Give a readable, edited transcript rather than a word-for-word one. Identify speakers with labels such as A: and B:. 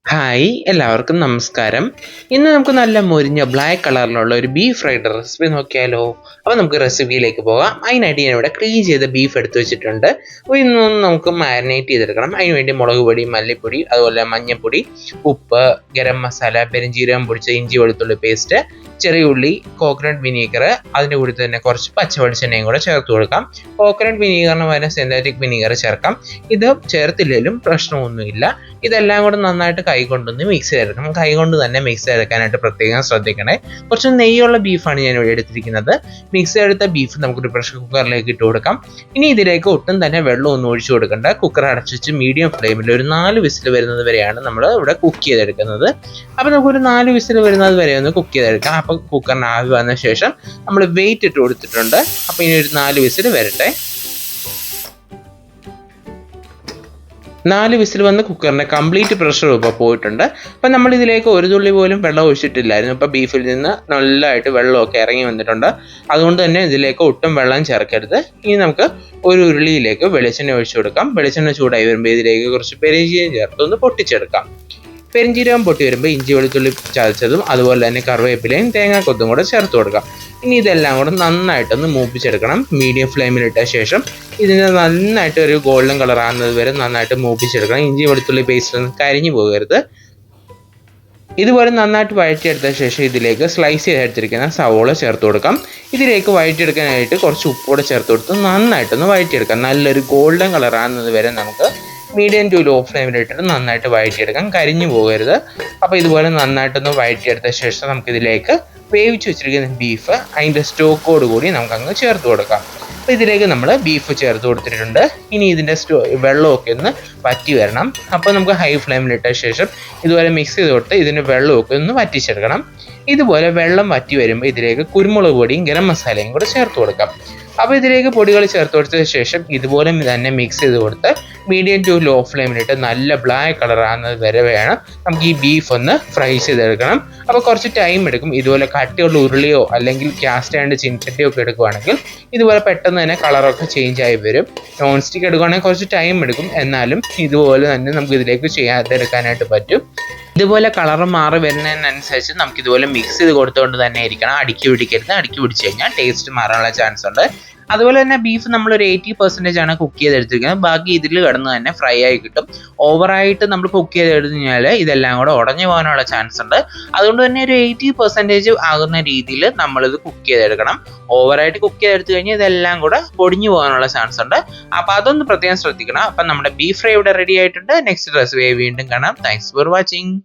A: Hi എല്ലാവർക്കും നമസ്കാരം. ഇന്ന് നമുക്ക് നല്ല മൊരിഞ്ഞ ബ്ലാക്ക് കളറിലുള്ള ഒരു ബീഫ് ഫ്രൈഡ് റെസിപ്പി നോക്കിയാലോ. അപ്പോൾ നമുക്ക് റെസിപ്പിയിലേക്ക് പോകാം. അതിനായിട്ട് ഞാൻ ഇവിടെ ക്ലീൻ ചെയ്ത ബീഫ് എടുത്ത് വെച്ചിട്ടുണ്ട്. അപ്പോൾ ഇന്നൊന്ന് നമുക്ക് മാരിനേറ്റ് ചെയ്തെടുക്കണം. അതിനുവേണ്ടി മുളക് പൊടി, മല്ലിപ്പൊടി, അതുപോലെ മഞ്ഞൾപ്പൊടി, ഉപ്പ്, ഗരം മസാല, പെരുംജീരകം പൊടിച്ച ഇഞ്ചി വെളുത്തുള്ളി പേസ്റ്റ്, ചെറിയ ഉള്ളി, കോക്കനട്ട് വിനീഗർ, അതിൻ്റെ കൂടെ തന്നെ കുറച്ച് പച്ച വെളിച്ചെണ്ണയും കൂടെ ചേർത്ത് കൊടുക്കാം. കോക്കനട്ട് വിനീഗറിന് പകരം സിന്തറ്റിക് വിനീഗർ ചേർക്കാം. ഇത് ചേർത്തില്ലെങ്കിലും പ്രശ്നമൊന്നുമില്ല. ഇതെല്ലാം കൂടെ നന്നായിട്ട് കൈകൊണ്ടൊന്ന് മിക്സ് ചെയ്തെടുക്കണം. കൈകൊണ്ട് തന്നെ മിക്സ് ചെയ്തെടുക്കാനായിട്ട് പ്രത്യേകം ശ്രദ്ധിക്കണേ. കുറച്ച് നെയ്യുള്ള ബീഫാണ് ഞാൻ ഇവിടെ എടുത്തിരിക്കുന്നത്. മിക്സ് ചെയ്തെടുത്ത ബീഫ് നമുക്കൊരു പ്രഷർ കുക്കറിലേക്ക് ഇട്ട് കൊടുക്കാം. ഇനി ഇതിലേക്ക് ഒട്ടും തന്നെ വെള്ളം ഒന്നും ഒഴിച്ചു കൊടുക്കണ്ട. കുക്കർ അടച്ചുവെച്ച് മീഡിയം ഫ്ലെയിമിൽ ഒരു 4 വിസിൽ വരുന്നത് വരെയാണ് നമ്മൾ ഇവിടെ കുക്ക് ചെയ്തെടുക്കുന്നത്. അപ്പോൾ നമുക്കൊരു 4 വിസിൽ വരുന്നത് വരെ ഒന്ന് കുക്ക് ചെയ്തെടുക്കാം. അപ്പോൾ കുക്കറിന് ആവി വന്ന ശേഷം നമ്മൾ വെയിറ്റ് ഇട്ട് കൊടുത്തിട്ടുണ്ട്. അപ്പോൾ ഇനി ഒരു 4 വിസിൽ വരട്ടെ. 4 വിസിൽ വന്ന് കുക്കറിൻ്റെ കംപ്ലീറ്റ് പ്രഷർ ഇപ്പോൾ പോയിട്ടുണ്ട്. അപ്പം നമ്മൾ ഇതിലേക്ക് ഒരു തുള്ളി പോലും വെള്ളം ഒഴിച്ചിട്ടില്ലായിരുന്നു. ഇപ്പോൾ ബീഫിൽ നിന്ന് നല്ലതായിട്ട് വെള്ളമൊക്കെ ഇറങ്ങി വന്നിട്ടുണ്ട്. അതുകൊണ്ട് തന്നെ ഇതിലേക്ക് ഒട്ടും വെള്ളം ചേർക്കരുത്. ഇനി നമുക്ക് ഒരു ഉരുളിയിലേക്ക് വെളിച്ചെണ്ണ ഒഴിച്ചു കൊടുക്കാം. വെളിച്ചെണ്ണ ചൂടായി വരുമ്പോൾ ഇതിലേക്ക് കുറച്ച് പെരുംജീരകം ചേർത്ത് ഒന്ന് പൊട്ടിച്ചെടുക്കാം. പെരുംജീരകം പൊട്ടി വരുമ്പോൾ ഇഞ്ചി വെളുത്തുള്ളി ചതച്ചതും അതുപോലെ തന്നെ കറിവേപ്പിലയും തേങ്ങാക്കൊത്തും കൂടെ ചേർത്ത് കൊടുക്കാം. ഇനി ഇതെല്ലാം കൂടെ നന്നായിട്ടൊന്ന് മൂപ്പിച്ചെടുക്കണം. മീഡിയം ഫ്ലെയിമിലിട്ട ശേഷം ഇതിന് നന്നായിട്ട് ഒരു ഗോൾഡൻ കളർ ആകുന്നത് വരെ നന്നായിട്ട് മൂപ്പിച്ചെടുക്കണം. ഇഞ്ചി വെളുത്തുള്ളി പേസ്റ്റ് ഒന്നും കരിഞ്ഞു പോകരുത്. ഇതുപോലെ നന്നായിട്ട് വഴറ്റിയെടുത്ത ശേഷം ഇതിലേക്ക് സ്ലൈസ് ചെയ്തെടുത്തിരിക്കുന്ന സവോള ചേർത്ത് കൊടുക്കാം. ഇതിലേക്ക് വഴറ്റിയെടുക്കാനായിട്ട് കുറച്ച് ഉപ്പോടെ ചേർത്ത് കൊടുത്ത് നന്നായിട്ടൊന്ന് വഴറ്റിയെടുക്കാം. നല്ലൊരു ഗോൾഡൻ കളർ ആകുന്നത് വരെ നമുക്ക് മീഡിയം ടു ലോ ഫ്ലെയിമിലിട്ടിട്ട് നന്നായിട്ട് വഴറ്റിയെടുക്കാം. കരിഞ്ഞു പോകരുത്. അപ്പോൾ ഇതുപോലെ നന്നായിട്ടൊന്ന് വഴറ്റിയെടുത്ത ശേഷം നമുക്കിതിലേക്ക് വേവിച്ച് വെച്ചിരിക്കുന്ന ബീഫ് അതിൻ്റെ സ്റ്റോക്കോട് കൂടി നമുക്കങ്ങ് ചേർത്ത് കൊടുക്കാം. അപ്പോൾ ഇതിലേക്ക് നമ്മൾ ബീഫ് ചേർത്ത് കൊടുത്തിട്ടുണ്ട്. ഇനി ഇതിൻ്റെ വെള്ളമൊക്കെ ഒന്ന് വറ്റി വരണം. അപ്പോൾ നമുക്ക് ഹൈ ഫ്ലെയിമിലിട്ട ശേഷം ഇതുപോലെ മിക്സ് ചെയ്ത് കൊടുത്ത് ഇതിൻ്റെ വെള്ളമൊക്കെ ഒന്ന് വറ്റിച്ചെടുക്കണം. ഇതുപോലെ വെള്ളം വറ്റി വരുമ്പോൾ ഇതിലേക്ക് കുരുമുളക് പൊടിയും ഗരം മസാലയും കൂടെ ചേർത്ത് കൊടുക്കാം. അപ്പോൾ ഇതിലേക്ക് പൊടികൾ ചേർത്ത് കൊടുത്ത ശേഷം ഇതുപോലെ തന്നെ മിക്സ് ചെയ്ത് കൊടുത്ത് മീഡിയം ടു ലോ ഫ്ലെയിമിലിട്ട് നല്ല ബ്ലാക്ക് കളർ ആകുന്നത് വരെ വേണം നമുക്ക് ഈ ബീഫ് ഒന്ന് ഫ്രൈ ചെയ്തെടുക്കണം. അപ്പോൾ കുറച്ച് ടൈം എടുക്കും. ഇതുപോലെ കട്ടിയുള്ള ഉരുളിയോ അല്ലെങ്കിൽ കാസ്റ്റ് അയണിൻ്റെ ചിൻചട്ടിയോ ഒക്കെ എടുക്കുകയാണെങ്കിൽ ഇതുപോലെ പെട്ടെന്ന് തന്നെ കളറൊക്കെ ചേഞ്ച് ആയി വരും. നോൺ സ്റ്റിക്ക് എടുക്കുകയാണെങ്കിൽ കുറച്ച് ടൈം എടുക്കും. എന്നാലും ഇതുപോലെ തന്നെ നമുക്ക് ഇതിലേക്ക് ചെയ്യാതെടുക്കാനായിട്ട് പറ്റും. ഇതുപോലെ കളർ മാറി വരുന്നതിനനുസരിച്ച് നമുക്ക് ഇതുപോലെ മിക്സ് ചെയ്ത് കൊടുത്തുകൊണ്ട് തന്നെ ഇരിക്കണം. അടുക്കി പിടിക്കരുത്. അടുക്കി പിടിച്ച് കഴിഞ്ഞാൽ ടേസ്റ്റ് മാറാനുള്ള ചാൻസ് ഉണ്ട്. അതുപോലെ തന്നെ ബീഫ് നമ്മളൊരു 80% ആണ് കുക്ക് ചെയ്തെടുത്തിരിക്കുന്നത്. ബാക്കി ഇതിൽ കിടന്ന് തന്നെ ഫ്രൈ ആയി കിട്ടും. ഓവറായിട്ട് നമ്മൾ കുക്ക് ചെയ്തെടുത്തു കഴിഞ്ഞാൽ ഇതെല്ലാം കൂടെ ഉടഞ്ഞു പോകാനുള്ള ചാൻസ് ഉണ്ട്. അതുകൊണ്ട് തന്നെ ഒരു 80% ആകുന്ന രീതിയിൽ നമ്മളിത് കുക്ക് ചെയ്തെടുക്കണം. ഓവറായിട്ട് കുക്ക് ചെയ്തെടുത്തു കഴിഞ്ഞാൽ ഇതെല്ലാം കൂടെ പൊടിഞ്ഞു പോകാനുള്ള ചാൻസ് ഉണ്ട്. അപ്പോൾ അതൊന്ന് പ്രത്യേകം ശ്രദ്ധിക്കണം. അപ്പം നമ്മുടെ ബീഫ് ഫ്രൈ ഇവിടെ റെഡി ആയിട്ടുണ്ട്. നെക്സ്റ്റ് റെസിപ്പി വീണ്ടും കാണാം. Thanks for watching.